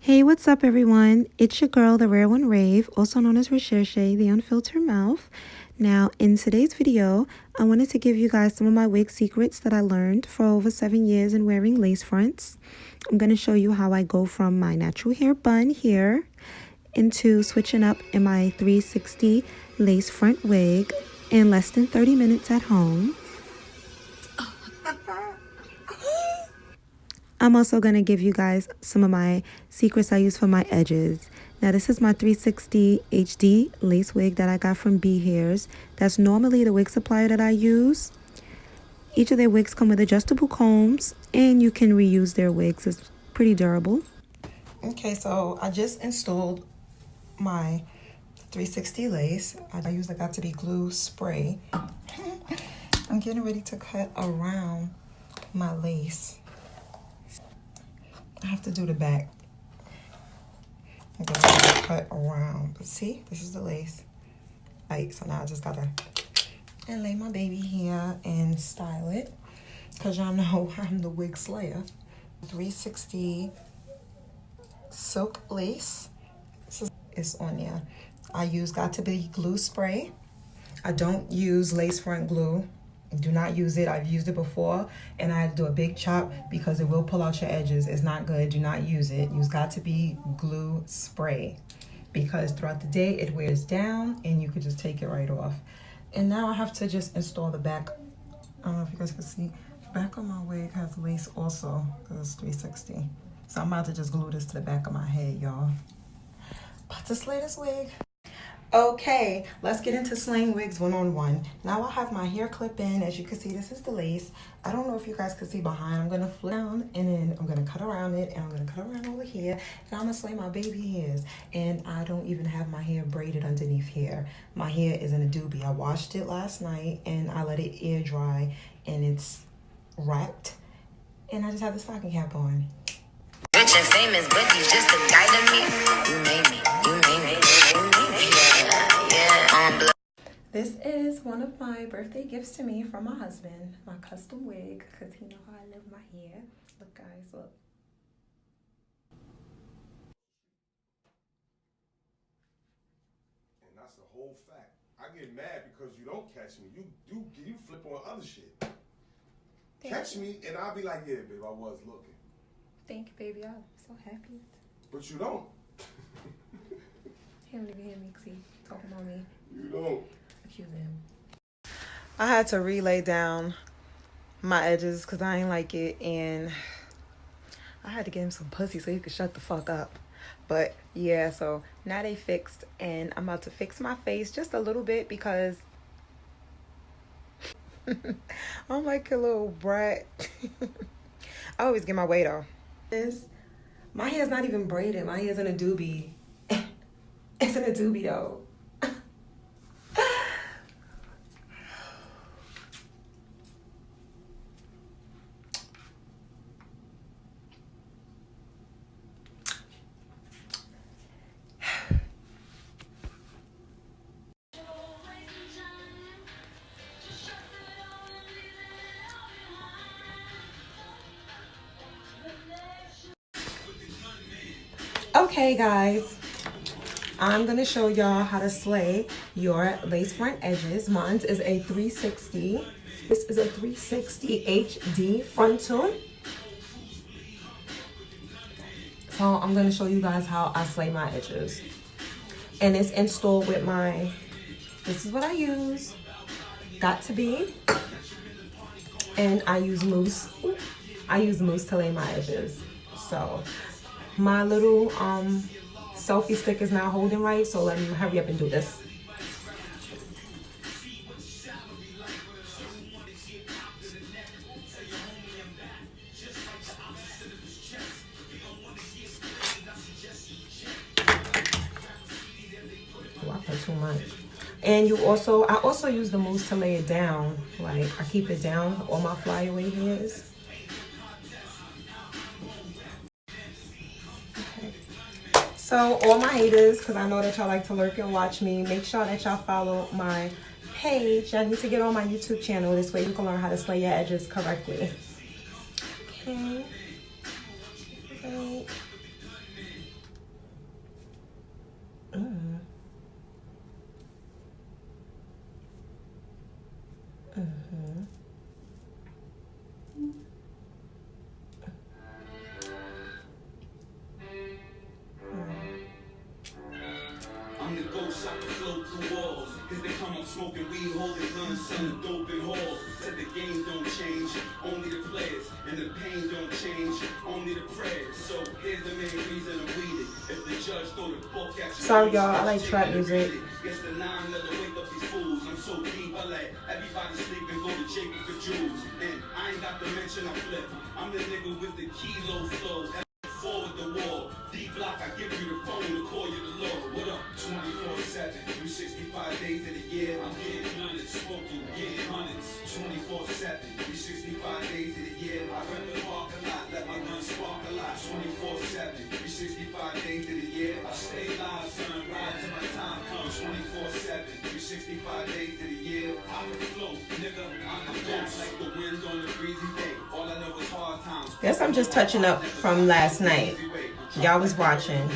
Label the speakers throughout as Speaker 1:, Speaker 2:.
Speaker 1: Hey, what's up, everyone? It's your girl, the Rare One Rave, also known as Recherche, the Unfiltered Mouth. Now, in today's video, I wanted to give you guys some of my wig secrets that I learned for over 7 years in wearing lace fronts. I'm going to show you how I go from my natural hair bun here into switching up in my 360 lace front wig in less than 30 minutes at home. I'm also going to give you guys some of my secrets I use for my edges. Now, this is my 360 HD lace wig that I got from B Hairs. That's normally the wig supplier that I use. Each of their wigs come with adjustable combs, and you can reuse their wigs. It's pretty durable. Okay, so I just installed my 360 lace. I use the Got To Be glue spray. I'm getting ready to cut around my lace. I have to do the back. I'm gonna cut around. But see, this is the lace. Right, so now I just gotta lay my baby here and style it. Cause y'all know I'm the wig slayer. 360 silk lace. It's on there. I use Got To Be glue spray. I don't use lace front glue. Do not use it. I've used it before and I had to do a big chop because it will pull out your edges. It's not good. Do not use it. Use Got To Be glue spray because throughout the day it wears down and you could just take it right off. And now I have to just install the back. I don't know if you guys can see. The back of my wig has lace also because it's 360. So I'm about to just glue this to the back of my head, y'all. About to slay this wig. Okay, let's get into slaying wigs one-on-one. Now I have my hair clip in. As you can see, this is the lace. I don't know if you guys can see behind. I'm going to flip down and then I'm going to cut around it and I'm going to cut around over here and I'm going to slay my baby hairs. And I don't even have my hair braided underneath here. My hair is in a doobie. I washed it last night and I let it air dry and it's wrapped. And I just have the stocking cap on.
Speaker 2: Rich and famous, but you just a guy to me. You made me, you made me.
Speaker 1: This is one of my birthday gifts to me from my husband, my custom wig, because he know how I love my hair. Look, guys, look.
Speaker 3: And that's the whole fact. I get mad because you don't catch me. You flip on other shit. Catch me and I'll be like, yeah, babe, I was looking.
Speaker 1: Thank you, baby. I'm so happy.
Speaker 3: But you don't.
Speaker 1: He don't even hear me because he talking about me.
Speaker 3: You don't.
Speaker 1: Accusing him. I had to relay down my edges because I ain't like it, and I had to give him some pussy so he could shut the fuck up. But yeah, so now they fixed, and I'm about to fix my face just a little bit because I'm like a little brat. I always get my way though. My hair's not even braided. My hair's in a doobie. It's in a doobie though. Okay, guys, I'm gonna show y'all how to slay your lace front edges. Mine is a 360. This is a 360 HD frontal. So I'm gonna show you guys how I slay my edges. And it's installed with my, this is what I use, Got To Be. And I use mousse. I use mousse to lay my edges. So my little selfie stick is not holding right, so let me hurry up and do this. Oh, I put too much. And I also use the mousse to lay it down. Like I keep it down, all my flyaway hairs. So all my haters, because I know that y'all like to lurk and watch me, make sure that y'all follow my page. Y'all need to get on my YouTube channel. This way you can learn how to slay your edges correctly. Okay.
Speaker 4: Sorry, y'all. I like trap music. I'm the nigga with the kilo flow. Forward the wall. D block, I give you the phone to call you the Lord. What up? 24/7, 365 days of the year. I'm getting hundreds, smoking, getting hundreds. 24/7, 365 days of the year. I run the park a lot, let my gun spark a lot. 24/7, 365 days of the year. I stay live, son, ride till my time comes. 24/7, 365 days of the year. I can float, nigga, I'm the ghost. Like the wind on a breezy day. All I know is hard times. Guess I'm just touching up from last night. Y'all was watching.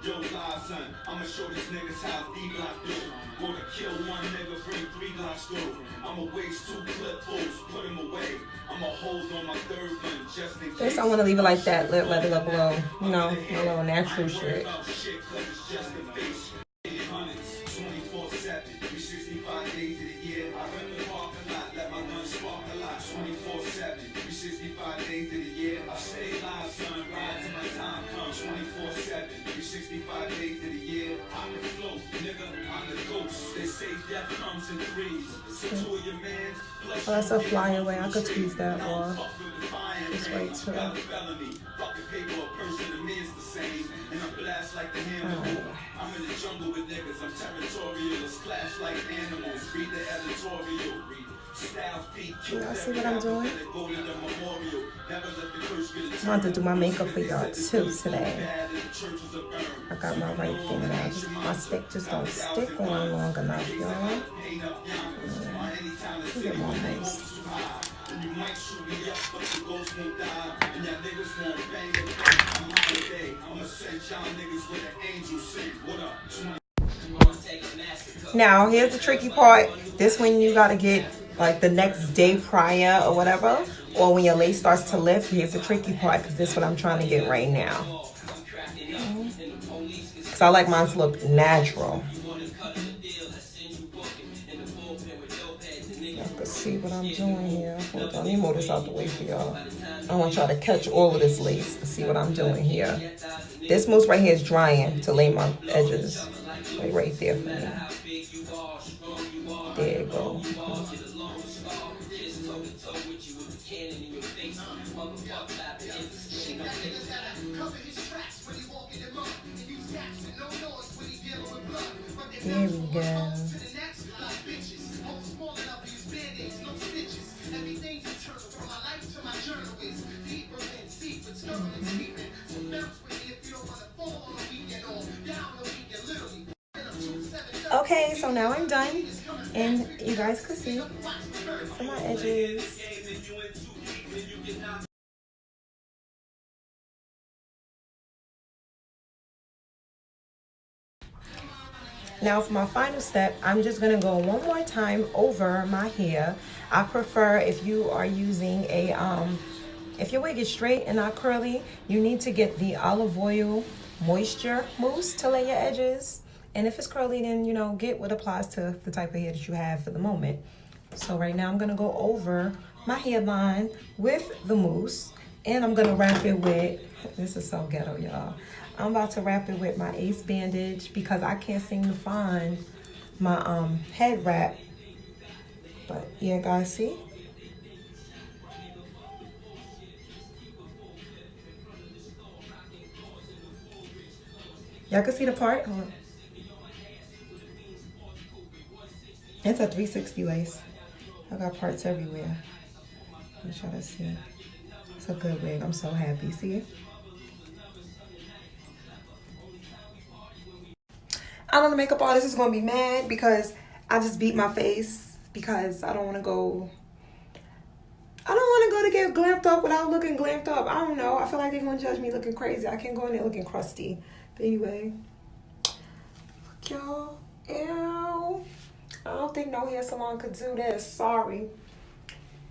Speaker 4: Yo, live son, I'ma show these niggas how D-block do. Go to kill one nigga, bring 3 Glocks through. I'ma waste 2 clip-fuls, put him away. I'ma hold on my third one just in case. Guess I want to leave it like that, let it look low. You know, a little natural shit. 24/7, 365 days of the year. I run the park a lot, let my gun spark a lot. 24/7, 365 days of the year. I stay live, son, ride till my time comes. 24/7, 365 days of the year. I'm the float, nigga, I'm the ghost. They say death comes in threes. So 2 of your mans, plus that's a flyaway. I could tweeze that off. Just wait till. I'm in the jungle with niggas, I'm territorial, splash like animals, read the editorial, y'all see what I'm doing? I want to do my makeup for y'all too today. I got my right thing now. My stick just don't stick on long enough, y'all. Get more nice. You might shoot me up, but the ghost won't die. And y'all niggas won't bang it. I'm holiday. I'ma send y'all niggas with an angel sing. What up? Now, here's the tricky part. This one you gotta get like the next day prior or whatever. Or when your lace starts to lift. Here's the tricky part because this is what I'm trying to get right now. Because I like mine to look natural. See what I'm doing here. Hold on, let me move this out the way for y'all. I want y'all to catch all of this lace and see what I'm doing here. This mousse right here is drying to lay my edges. Right there for me. There you go. There we go. Okay, so now I'm done, and you guys can see some of my edges. Now for my final step, I'm just gonna go one more time over my hair. I prefer if you are using a, if your wig is straight and not curly, you need to get the olive oil moisture mousse to lay your edges. And if it's curly, then, you know, get what applies to the type of hair that you have for the moment. So right now I'm gonna go over my hairline with the mousse, and I'm gonna wrap it with, this is so ghetto, y'all. I'm about to wrap it with my Ace bandage because I can't seem to find my head wrap. But yeah, guys, see? Y'all can see the part? Hold on. It's a 360 lace. I got parts everywhere. Let me try to see. It's a good wig. I'm so happy. See it? I know the makeup artist is going to be mad because I just beat my face because I don't want to go to get glamped up without looking glamped up. I don't know. I feel like they're going to judge me looking crazy. I can't go in there looking crusty. But anyway. Fuck y'all. Ew. I don't think no hair salon could do this. Sorry.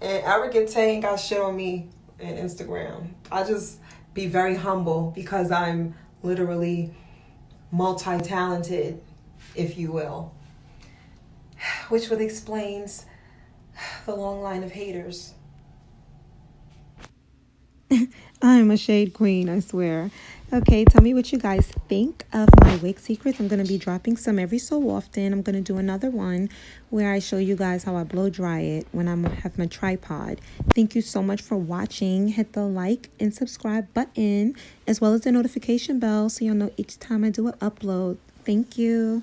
Speaker 4: And Arrogant ain't got shit on me in Instagram. I just be very humble because I'm literally multi-talented, if you will. which would explains the long line of haters.
Speaker 1: I'm a shade queen, I swear. Okay, tell me what you guys think of my wig secrets. I'm going to be dropping some every so often. I'm going to do another one where I show you guys how I blow dry it when I have my tripod. Thank you so much for watching. Hit the like and subscribe button as well as the notification bell so you'll know each time I do an upload. Thank you.